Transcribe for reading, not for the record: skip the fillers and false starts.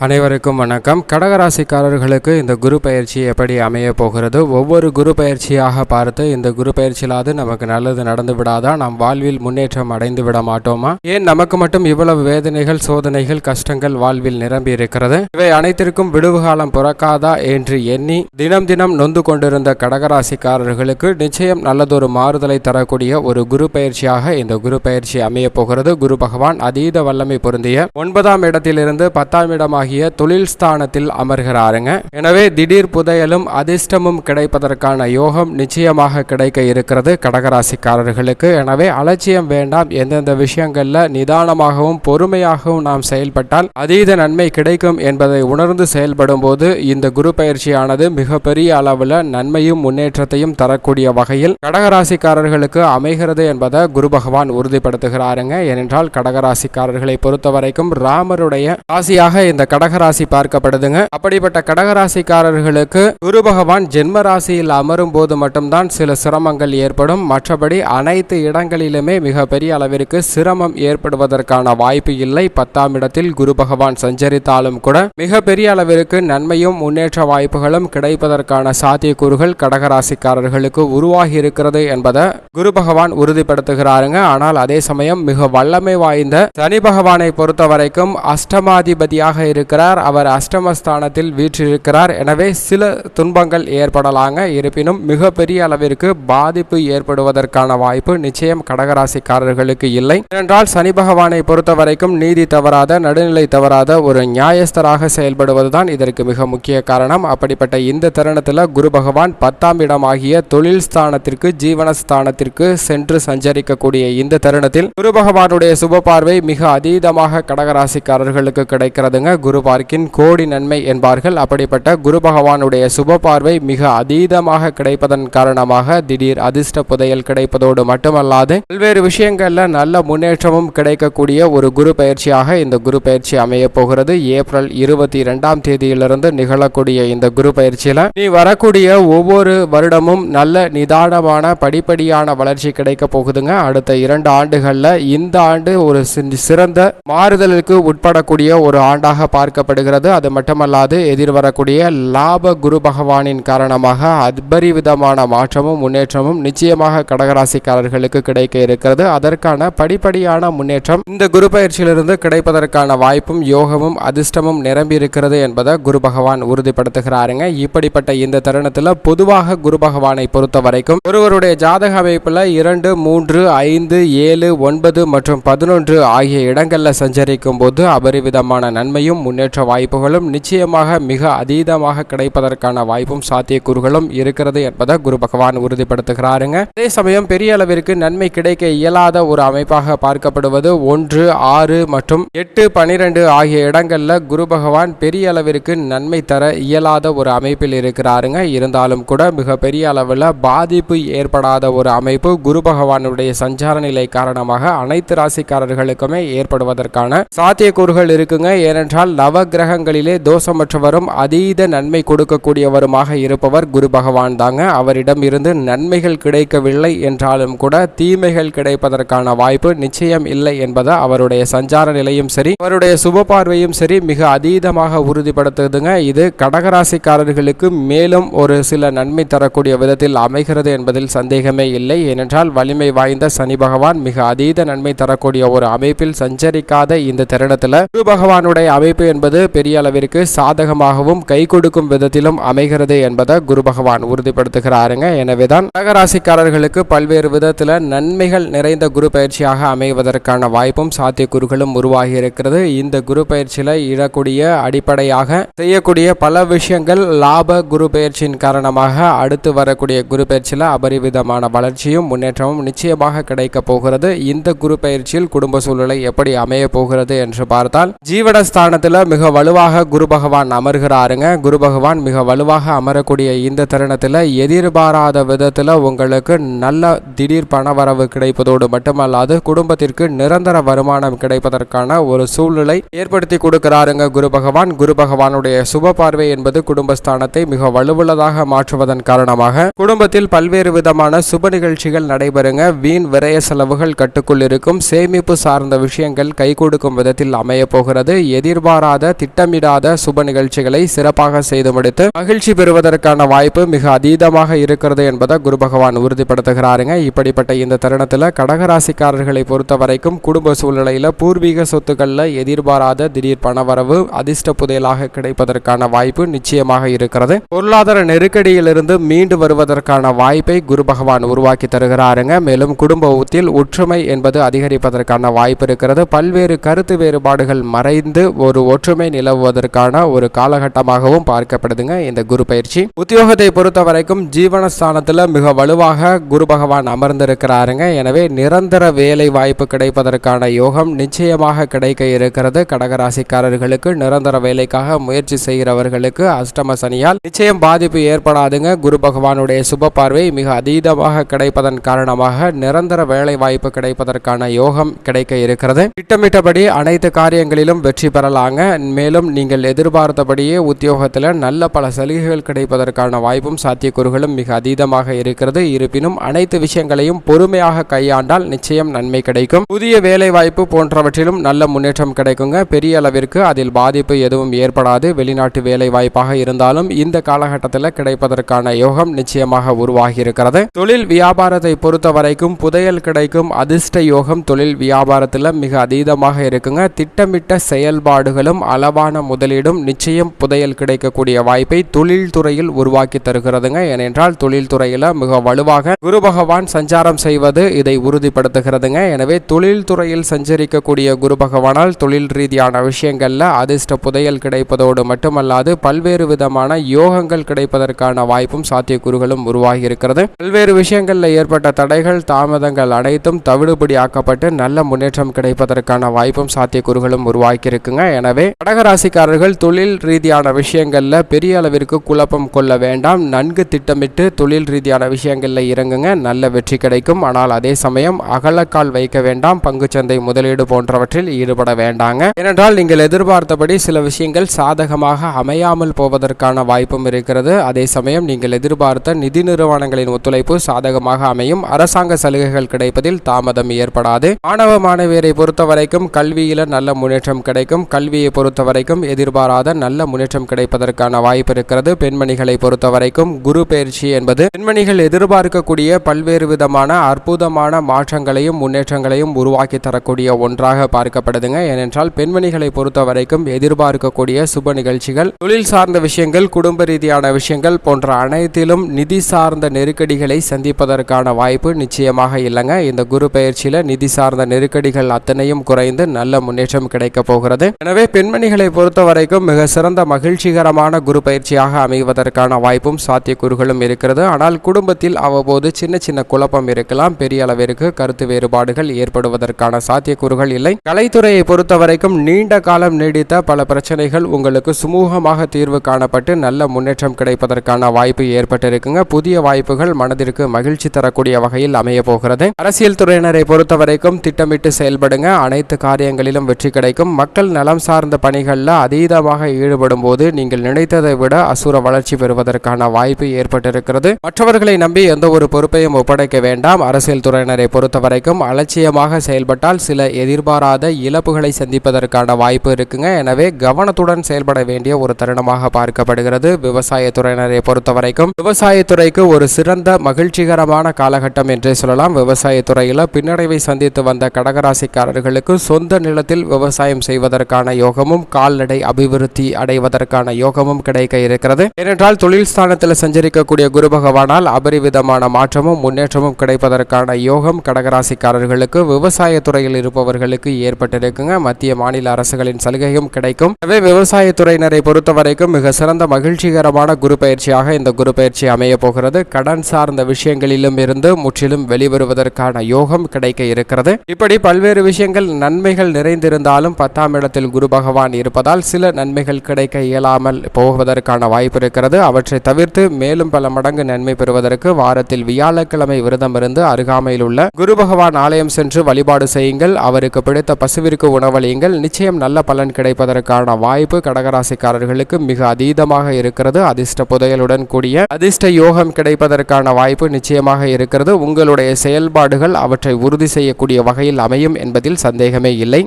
அனைவருக்கும் வணக்கம். கடகராசிக்காரர்களுக்கு இந்த குரு பயிற்சி எப்படி அமைய போகிறது? ஒவ்வொரு குரு பயிற்சியாக பார்த்து இந்த குரு பயிற்சியிலாவது நமக்கு நல்லது நடந்து விடாதா? நாம் வாழ்வில் முன்னேற்றம் அடைந்து விட மாட்டோமா? ஏன் நமக்கு மட்டும் இவ்வளவு வேதனைகள், சோதனைகள், கஷ்டங்கள் வாழ்வில் நிரம்பி இருக்கிறது? இவை அனைத்திற்கும் விடுவு காலம் பிறக்காதா என்று எண்ணி தினம் தினம் நொந்து கொண்டிருந்த கடகராசிக்காரர்களுக்கு நிச்சயம் நல்லதொரு மாறுதலை தரக்கூடிய ஒரு குரு பயிற்சியாக இந்த குரு பயிற்சி அமைய போகிறது. குரு பகவான் அதீத வல்லமை பொருந்திய 9ஆம் இடத்திலிருந்து 10ஆம் இடமாக தொழில் ஸ்தானத்தில் அமர்கிறாருங்க. எனவே திடீர் புதையலும் அதிர்ஷ்டமும் கிடைப்பதற்கான யோகம் நிச்சயமாக கிடைக்க இருக்கிறது கடகராசிக்காரர்களுக்கு. எனவே அலட்சியம் வேண்டாம். எந்தெந்த விஷயங்கள்ல நிதானமாகவும் பொறுமையாகவும் நாம் செயல்பட்டால் அதீத நன்மை கிடைக்கும் என்பதை உணர்ந்து செயல்படும் போது இந்த குரு பயிற்சியானது மிகப்பெரிய அளவில் நன்மையும் முன்னேற்றத்தையும் தரக்கூடிய வகையில் கடகராசிக்காரர்களுக்கு அமைகிறது என்பதை குரு பகவான் உறுதிப்படுத்துகிறாருங்க. ஏனென்றால் கடகராசிக்காரர்களை பொறுத்தவரைக்கும் ராமருடைய ராசியாக இந்த கடகராசி பார்க்கப்படுதுங்க. அப்படிப்பட்ட கடகராசிக்காரர்களுக்கு குரு பகவான் ஜென்ம ராசியில் அமரும் போது மட்டும்தான் சில சிரமங்கள் ஏற்படும். மற்றபடி அனைத்து இடங்களிலுமே மிக பெரிய அளவிற்கு சிரமம் ஏற்படுவதற்கான வாய்ப்பு இல்லை. 10ஆம் இடத்தில் குரு பகவான் சஞ்சரித்தாலும் கூட மிக பெரிய அளவிற்கு நன்மையும் முன்னேற்ற வாய்ப்புகளும் கிடைப்பதற்கான சாத்தியக்கூறுகள் கடகராசிக்காரர்களுக்கு உருவாகி இருக்கிறது என்பதை குரு பகவான் உறுதிப்படுத்துகிறாருங்க. ஆனால் அதே சமயம் மிக வல்லமை வாய்ந்த சனி பகவானை பொறுத்தவரைக்கும் அஷ்டமாதிபதியாக இருக்கிறார். அவர் அஷ்டமஸ்தானத்தில் வீற்றிருக்கிறார். எனவே சில துன்பங்கள் ஏற்படலாங்க. இருப்பினும் மிகப்பெரிய அளவிற்கு பாதிப்பு ஏற்படுவதற்கான வாய்ப்பு நிச்சயம் கடகராசிக்காரர்களுக்கு இல்லை. ஏனென்றால் சனி பகவானை பொறுத்தவரைக்கும் நீதி தவறாத, நடுநிலை தவறாத ஒரு நியாயஸ்தராக செயல்படுவதுதான் இதற்கு மிக முக்கிய காரணம். அப்படிப்பட்ட இந்த தருணத்தில் குரு பகவான் 10ஆம் இடமாகிய தொழில் ஸ்தானத்திற்கு, ஜீவனஸ்தானத்திற்கு சென்று சஞ்சரிக்கக்கூடிய இந்த தருணத்தில் குரு பகவானுடைய சுப பார்வை மிக அதீதமாக கடகராசிக்காரர்களுக்கு கிடைக்கிறதுங்க. குரு பார்க்கின் கோடி நன்மை என்பார்கள். அப்படிப்பட்ட குரு பகவானுடைய சுப பார்வை மிக அதீதமாக கிடைப்பதன் காரணமாக திடீர் அதிர்ஷ்ட புதையல் கிடைப்பதோடு மட்டுமல்லாது பல்வேறு விஷயங்கள்ல நல்ல முன்னேற்றமும் கிடைக்கக்கூடிய ஒரு குரு பயிற்சியாக இந்த குரு பயிற்சி அமைய போகிறது. ஏப்ரல் 22ஆம் தேதியிலிருந்து நிகழக்கூடிய இந்த குரு பயிற்சியில நீ வரக்கூடிய ஒவ்வொரு வருடமும் நல்ல நிதானமான படிப்படியான வளர்ச்சி கிடைக்க போகுதுங்க. அடுத்த 2 ஆண்டுகள்ல இந்த ஆண்டு ஒரு சிறந்த மாறுதலுக்கு உட்படக்கூடிய ஒரு ஆண்டாக பார்க்கப்படுகிறது. அது மட்டுமல்லாது எதிர்வரக்கூடிய லாப குரு பகவானின் காரணமாக அபரிவிதமான மாற்றமும் முன்னேற்றமும் நிச்சயமாக கடகராசிக்காரர்களுக்கு கிடைக்க இருக்கிறது. அதற்கான படிப்படியான முன்னேற்றம் இந்த குரு பயிற்சியிலிருந்து கிடைப்பதற்கான வாய்ப்பும் யோகமும் அதிர்ஷ்டமும் நிரம்பி இருக்கிறது என்பதை குரு பகவான் உறுதிப்படுத்துகிறாருங்க. இப்படிப்பட்ட இந்த தருணத்தில் பொதுவாக குரு பகவானை பொறுத்த வரைக்கும் ஒருவருடைய ஜாதக அமைப்புல 2, 3, 5, 7, 9 மற்றும் 11 ஆகிய இடங்களில் சஞ்சரிக்கும் போது அபரிவிதமான நன்மையும் முன்னேற்ற வாய்ப்புகளும் நிச்சயமாக மிக அதீதமாக கிடைப்பதற்கான வாய்ப்பும் சாத்தியக்கூறுகளும் இருக்கிறது என்பதை குரு பகவான் உறுதிப்படுத்துகிறாருங்க. அதே சமயம் பெரிய அளவிற்கு நன்மை கிடைக்க இயலாத ஒரு அமைப்பாக பார்க்கப்படுவது 1, 6 மற்றும் 8, 12 ஆகிய இடங்கள்ல குரு பகவான் பெரிய அளவிற்கு நன்மை தர இயலாத ஒரு அமைப்பில் இருக்கிறாருங்க. இருந்தாலும் கூட மிக பெரிய அளவில் பாதிப்பு ஏற்படாத ஒரு அமைப்பு குரு பகவானுடைய சஞ்சார நிலை காரணமாக அனைத்து ராசிக்காரர்களுக்குமே ஏற்படுவதற்கான சாத்தியக்கூறுகள் இருக்குங்க. ஏனென்றால் நவ கிரகங்களிலே தோஷமற்றவரும் அதீத நன்மை கொடுக்கக்கூடியவருமாக இருப்பவர் குரு பகவான் தாங்க. அவரிடம் இருந்து நன்மைகள் கிடைக்கவில்லை என்றாலும் கூட தீமைகள் கிடைப்பதற்கான வாய்ப்பு நிச்சயம் இல்லை என்பதை அவருடைய சஞ்சார நிலையும் சரி, அவருடைய சுப பார்வையும் சரி மிக அதீதமாக உறுதிப்படுத்துதுங்க. இது கடகராசிக்காரர்களுக்கு மேலும் ஒரு சில நன்மை தரக்கூடிய விதத்தில் அமைகிறது என்பதில் சந்தேகமே இல்லை. ஏனென்றால் வலிமை வாய்ந்த சனி பகவான் மிக அதீத நன்மை தரக்கூடிய ஒரு அமைப்பில் சஞ்சரிக்காத இந்த தருணத்தில் குரு பகவானுடைய அமைப்பு என்பது பெரிய அளவிற்கு சாதகமாகவும் கை கொடுக்கும் விதத்திலும் அமைகிறது என்பதை குரு பகவான் உறுதிப்படுத்துகிறாருங்க. எனவேதான் கடகராசிக்காரர்களுக்கு பல்வேறு விதத்தில் நன்மைகள் நிறைந்த குரு பயிற்சியாக அமைவதற்கான வாய்ப்பும் சாத்தியக்கூறுகளும் உருவாகி இருக்கிறது. இந்த குரு பயிற்சியில இடக்கூடிய அடிப்படையாக செய்யக்கூடிய பல விஷயங்கள் லாப குரு பயிற்சியின் காரணமாக அடுத்து வரக்கூடிய குரு பயிற்சியில அபரிவிதமான வளர்ச்சியும் முன்னேற்றமும் நிச்சயமாக கிடைக்க போகிறது. இந்த குரு பயிற்சியில் குடும்ப சூழ்நிலை எப்படி அமைய போகிறது என்று பார்த்தால் ஜீவனஸ்தானத்தில் மிக வலுவாக குரு பகவான் அமர்கிறாருங்க. குரு பகவான் மிக வலுவாக அமரக்கூடிய இந்த தருணத்தில் எதிர்பாராத விதத்தில் உங்களுக்கு நல்ல திடீர் பணவரவு கிடைப்பதோடு மட்டுமல்லாது குடும்பத்திற்கு நிரந்தர வருமானம் கிடைப்பதற்கான ஒரு சூழ்நிலை ஏற்படுத்தி கொடுக்கிறாருங்க குரு பகவான். குரு பகவானுடைய சுப பார்வை என்பது குடும்பஸ்தானத்தை மிக வலுவுள்ளதாக மாற்றுவதன் காரணமாக குடும்பத்தில் பல்வேறு விதமான சுப நிகழ்ச்சிகள் நடைபெறுங்க. வீண் விரய செலவுகள் கட்டுக்குள் இருக்கும். சேமிப்பு சார்ந்த விஷயங்கள் கை கொடுக்கும் விதத்தில் அமைய போகிறது. எதிர்பாராத எதிர்பாராத திட்டமிடாத சுப நிகழ்ச்சிகளை சிறப்பாக செய்து முடித்து மகிழ்ச்சி பெறுவதற்கான வாய்ப்பு மிக அதீதமாக இருக்கிறது என்பதை குரு பகவான் உறுதிப்படுத்துகிறாருங்க. இப்படிப்பட்ட இந்த தருணத்தில் கடகராசிக்காரர்களை பொறுத்த வரைக்கும் குடும்ப சூழ்நிலையில் பூர்வீக சொத்துக்களில் எதிர்பாராத திடீர் பணவரவு அதிர்ஷ்ட புதையலாக கிடைப்பதற்கான வாய்ப்பு நிச்சயமாக இருக்கிறது. பொருளாதார நெருக்கடியிலிருந்து மீண்டு வருவதற்கான வாய்ப்பை குரு பகவான் உருவாக்கி தருகிறாருங்க. மேலும் குடும்பத்தில் ஒற்றுமை என்பது அதிகரிப்பதற்கான வாய்ப்பு இருக்கிறது. பல்வேறு கருத்து வேறுபாடுகள் மறைந்து ஒரு ஒற்றுமை நிலவுவதற்கான ஒரு காலகட்டமாகவும் பார்க்கப்படுதுங்க இந்த குரு பயிற்சி. உத்தியோகத்தை பொறுத்த வரைக்கும் ஜீவனஸ்தானத்தில் மிக வலுவாக குரு பகவான் அமர்ந்திருக்கிறாருங்க. எனவே நிரந்தர வேலை வாய்ப்பு கிடைப்பதற்கான யோகம் நிச்சயமாக கிடைக்க இருக்கிறது. கடகராசிக்காரர்களுக்கு நிரந்தர வேலைக்காக முயற்சி செய்கிறவர்களுக்கு அஷ்டம சனியால் நிச்சயம் பாதிப்பு ஏற்படாதுங்க. குரு பகவானுடைய சுப பார்வை மிக அதீதமாக கிடைப்பதன் காரணமாக நிரந்தர வேலை வாய்ப்பு கிடைப்பதற்கான யோகம் கிடைக்க இருக்கிறது. திட்டமிட்டபடி அனைத்து காரியங்களிலும் வெற்றி பெறலாங்க. மேலும் நீங்கள் எதிர்பார்த்தபடியே உத்தியோகத்தில் நல்ல பல சலுகைகள் கிடைப்பதற்கான வாய்ப்பும் சாத்தியக்கூறுகளும் மிக அதீதமாக இருக்கிறது. இருப்பினும் அனைத்து விஷயங்களையும் பொறுமையாக கையாண்டால் நிச்சயம் நன்மை கிடைக்கும். புதிய வேலை வாய்ப்பு போன்றவற்றிலும் நல்ல முன்னேற்றம் கிடைக்குங்க. பெரிய அளவிற்கு அதில் பாதிப்பு எதுவும் ஏற்படாது. வெளிநாட்டு வேலை வாய்ப்பாக இருந்தாலும் இந்த காலகட்டத்தில் கிடைப்பதற்கான யோகம் நிச்சயமாக உருவாகி இருக்கிறது. தொழில் வியாபாரத்தை பொறுத்த வரைக்கும் புதையல் கிடைக்கும் அதிர்ஷ்ட யோகம் தொழில் வியாபாரத்தில் மிக அதீதமாக இருக்குங்க. திட்டமிட்ட செயல்பாடுகளும் அளவான முதலீடும் நிச்சயம் புதையல் கிடைக்கக்கூடிய வாய்ப்பை தொழில் துறையில் உருவாக்கி தருகிறதுங்க. ஏனென்றால் தொழில் துறையில் மிக வலுவாக குரு பகவான் சஞ்சாரம் செய்வது இதை உறுதிப்படுத்துகிறதுங்க. எனவே தொழில் துறையில் சஞ்சரிக்கக்கூடிய குரு பகவானால் தொழில் ரீதியான விஷயங்கள்ல அதிர்ஷ்ட புதையல் கிடைப்பதோடு மட்டுமல்லாது பல்வேறு விதமான யோகங்கள் கிடைப்பதற்கான வாய்ப்பும் சாத்தியக்கூறுகளும் உருவாகி இருக்கிறது. பல்வேறு விஷயங்கள்ல ஏற்பட்ட தடைகள் தாமதங்கள் அனைத்தும் தவிடுபடி ஆக்கப்பட்டு நல்ல முன்னேற்றம் கிடைப்பதற்கான வாய்ப்பும் சாத்தியக்கூறுகளும் உருவாக்கி இருக்குங்க. எனவே கடகராசிக்காரர்கள் தொழில் ரீதியான விஷயங்கள்ல பெரிய அளவிற்கு குழப்பம் கொள்ள வேண்டாம். நன்கு திட்டமிட்டு தொழில் ரீதியான விஷயங்கள்ல இறங்குங்க. நல்ல வெற்றி கிடைக்கும். ஆனால் அதே சமயம் அகலக்கால் வைக்க வேண்டாம். பங்குச்சந்தை முதலீடு போன்றவற்றில் ஈடுபட வேண்டாங்க. ஏனென்றால் நீங்கள் எதிர்பார்த்தபடி சில விஷயங்கள் சாதகமாக அமையாமல் போவதற்கான வாய்ப்பும் இருக்கிறது. அதே சமயம் நீங்கள் எதிர்பார்த்த நிதி நிறுவனங்களின் ஒத்துழைப்பு சாதகமாக அமையும். அரசாங்க சலுகைகள் கிடைப்பதில் தாமதம் ஏற்படாது. மாணவ மாணவியரை பொறுத்த வரைக்கும் கல்வியில நல்ல முன்னேற்றம் கிடைக்கும். கல்வியை பொறுத்த வரைக்கும் எதிர்பாராத நல்ல முன்னேற்றம் கிடைப்பதற்கான வாய்ப்பு இருக்கிறது. பெண்மணிகளை பொறுத்த வரைக்கும் குரு பயிற்சி என்பது பெண்மணிகள் எதிர்பார்க்கக்கூடிய பல்வேறு விதமான அற்புதமான மாற்றங்களையும் முன்னேற்றங்களையும் உருவாக்கி தரக்கூடிய ஒன்றாக பார்க்கப்படுதுங்க. ஏனென்றால் பெண்மணிகளை பொறுத்த வரைக்கும் எதிர்பார்க்கக்கூடிய சுப நிகழ்ச்சிகள், தொழில் சார்ந்த விஷயங்கள், குடும்ப ரீதியான விஷயங்கள் போன்ற அனைத்திலும் நிதி சார்ந்த நெருக்கடிகளை சந்திப்பதற்கான வாய்ப்பு நிச்சயமாக இல்லைங்க. இந்த குரு பயிற்சியில நிதி சார்ந்த நெருக்கடிகள் அத்தனையும் குறைந்து நல்ல முன்னேற்றம் கிடைக்க போகிறது. எனவே பெண்மணிகளை பொறுத்த வரைக்கும் மிக சிறந்த மகிழ்ச்சிகரமான குரு பயிற்சியாக அமைவதற்கான வாய்ப்பும் சாத்தியக்கூறுகளும் இருக்கிறது. ஆனால் குடும்பத்தில் அவ்வப்போது சின்ன சின்ன குழப்பம் இருக்கலாம். பெரிய அளவிற்கு கருத்து வேறுபாடுகள் ஏற்படுவதற்கான சாத்தியக்கூறுகள் இல்லை. கலைத்துறையை பொறுத்த வரைக்கும் நீண்ட காலம் நீடித்த பல பிரச்சனைகள் உங்களுக்கு சுமூகமாக தீர்வு காணப்பட்டு நல்ல முன்னேற்றம் கிடைப்பதற்கான வாய்ப்பு ஏற்பட்டிருக்குங்க. புதிய வாய்ப்புகள் மனதிற்கு மகிழ்ச்சி தரக்கூடிய வகையில் அமைய போகிறது. அரசியல் துறையினரை பொறுத்த வரைக்கும் திட்டமிட்டு செயல்படுங்க. அனைத்து காரியங்களிலும் வெற்றி கிடைக்கும். மக்கள் நலம் சார்ந்த பணிகளில் அதீதமாக ஈடுபடும் போது நீங்கள் நினைத்ததை விட அசுர வளர்ச்சி பெறுவதற்கான வாய்ப்பு ஏற்பட்டிருக்கிறது. மற்றவர்களை நம்பி எந்த ஒரு பொறுப்பையும் ஒப்படைக்க வேண்டாம். அரசியல் துறையினரை பொறுத்த வரைக்கும் அலட்சியமாக செயல்பட்டால் சில எதிர்பாராத இழப்புகளை சந்திப்பதற்கான வாய்ப்பு இருக்குங்க. எனவே கவனத்துடன் செயல்பட வேண்டிய ஒரு தருணமாக பார்க்கப்படுகிறது. விவசாய துறையினரை பொறுத்த வரைக்கும் விவசாயத்துறைக்கு ஒரு சிறந்த மகிழ்ச்சிகரமான காலகட்டம் என்றே சொல்லலாம். விவசாய துறையில் பின்னடைவை சந்தித்து வந்த கடகராசிக்காரர்களுக்கு சொந்த நிலத்தில் விவசாயம் செய்வதற்கான யோகமும் கால்நடை அபிவிருத்தி அடைவதற்கான யோகமும் கிடைக்க இருக்கிறது. ஏனென்றால் தொழில் ஸ்தானத்தில் சஞ்சரிக்கக்கூடிய குரு பகவானால் அபரிவிதமான மாற்றமும் முன்னேற்றமும் கிடைப்பதற்கான யோகம் கடகராசிக்காரர்களுக்கு விவசாய துறையில் இருப்பவர்களுக்கு ஏற்பட்டிருக்குங்க. மத்திய மாநில அரசுகளின் சலுகையும் கிடைக்கும். எனவே விவசாய துறையினரை பொறுத்த வரைக்கும் மிக சிறந்த மகிழ்ச்சிகரமான குரு பயிற்சியாக இந்த குரு பயிற்சி அமைய போகிறது. கடன் சார்ந்த விஷயங்களிலும் இருந்து முற்றிலும் வெளிவருவதற்கான யோகம் கிடைக்க இருக்கிறது. இப்படி பல்வேறு விஷயங்கள் நன்மைகள் நிறைந்திருந்தாலும் 10ஆம் இடத்தில் குரு பகவான் இருப்பதால் சில நன்மைகள் கிடைக்க இயலாமல் போவதற்கான வாய்ப்பு இருக்கிறது. அவற்றை தவிர்த்து மேலும் பல மடங்கு நன்மை பெறுவதற்கு வாரத்தில் வியாழக்கிழமை விரதம் இருந்து அருகாமையில் உள்ள குரு பகவான் ஆலயம் சென்று வழிபாடு செய்யுங்கள். அவருக்கு பிடித்த பசுவிற்கு உணவளியுங்கள். நிச்சயம் நல்ல பலன் கிடைப்பதற்கான வாய்ப்பு கடகராசிக்காரர்களுக்கு மிக அதீதமாக இருக்கிறது. அதிர்ஷ்ட புதையலுடன் கூடிய அதிர்ஷ்ட யோகம் கிடைப்பதற்கான வாய்ப்பு நிச்சயமாக இருக்கிறது. உங்களுடைய செயல்பாடுகள் அவற்றை உறுதி செய்யக்கூடிய வகையில் அமையும் என்பதில் சந்தேகமே இல்லை.